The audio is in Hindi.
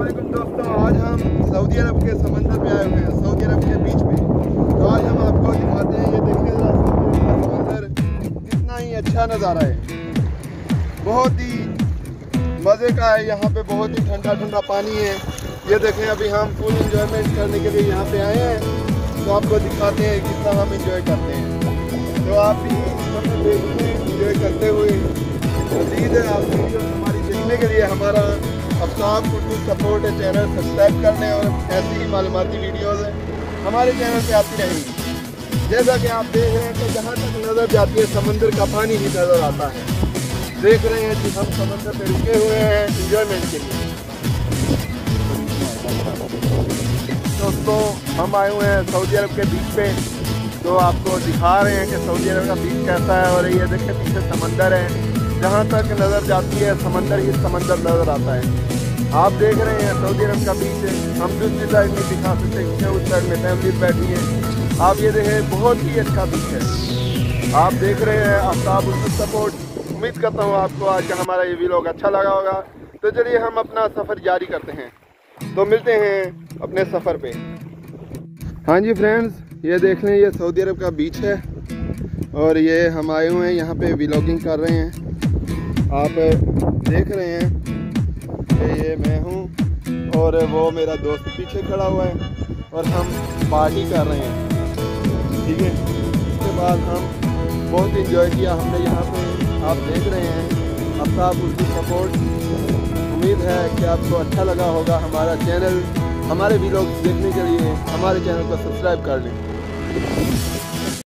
अस्सलामुअलैकुम दोस्तों, आज हम सऊदी अरब के समंदर पे आए हुए हैं, सऊदी अरब के बीच पे। तो आज हम आपको दिखाते हैं, ये देखिए जरा समंदर कितना ही अच्छा नज़ारा है, बहुत ही मज़े का है। यहाँ पे बहुत ही ठंडा ठंडा पानी है। ये देखें, अभी हम फुल इंजॉयमेंट करने के लिए यहाँ पे आए हैं, तो आपको दिखाते हैं कितना हम इंजॉय करते हैं। तो आप भी इंजॉय करते हुए मज़ीद आप वीडियो हमारी देखने के लिए हमारा Aftab Urdu support channel subscribe कर लें और ऐसी ही मालूमाती वीडियोज़ हमारे चैनल पे आती रहेंगी। जैसा कि आप देख रहे हैं कि जहाँ तक नज़र जाती है समंदर का पानी ही नज़र आता है। देख रहे हैं कि हम समंदर पे रुके हुए हैं इंजॉयमेंट के लिए। दोस्तों, हम आए हुए हैं सऊदी अरब के बीच पे, तो आपको दिखा रहे हैं कि सऊदी अरब का बीच कैसा है। और ये देखें पीछे समंदर है, जहाँ तक नज़र जाती है समंदर ही समंदर नज़र आता है। आप देख रहे हैं सऊदी अरब का बीच है। हम दूसरी साइड नहीं दिखा सकते क्योंकि उस साइड में फैमिली बैठी है। आप ये देखें, बहुत ही अच्छा बीच है। आप देख रहे हैं आफ्ताब उर्दू सपोर्ट। उम्मीद करता हूँ आपको आज का हमारा ये व्लॉग अच्छा लगा होगा। तो चलिए हम अपना सफ़र जारी करते हैं, तो मिलते हैं अपने सफ़र पे। हाँ जी फ्रेंड्स, ये देख लें, ये सऊदी अरब का बीच है और ये हम आए हुए हैं यहाँ पे व्लॉगिंग कर रहे हैं। आप देख रहे हैं कि ये मैं हूँ और वो मेरा दोस्त पीछे खड़ा हुआ है और हम पार्टी कर रहे हैं, ठीक है। उसके बाद हम बहुत इंजॉय किया हमने यहाँ पे। आप देख रहे हैं आफ्ताब उर्दू सपोर्ट। उम्मीद है कि आपको अच्छा लगा होगा हमारा चैनल। हमारे व्लॉग्स देखने के लिए हमारे चैनल को सब्सक्राइब कर लें।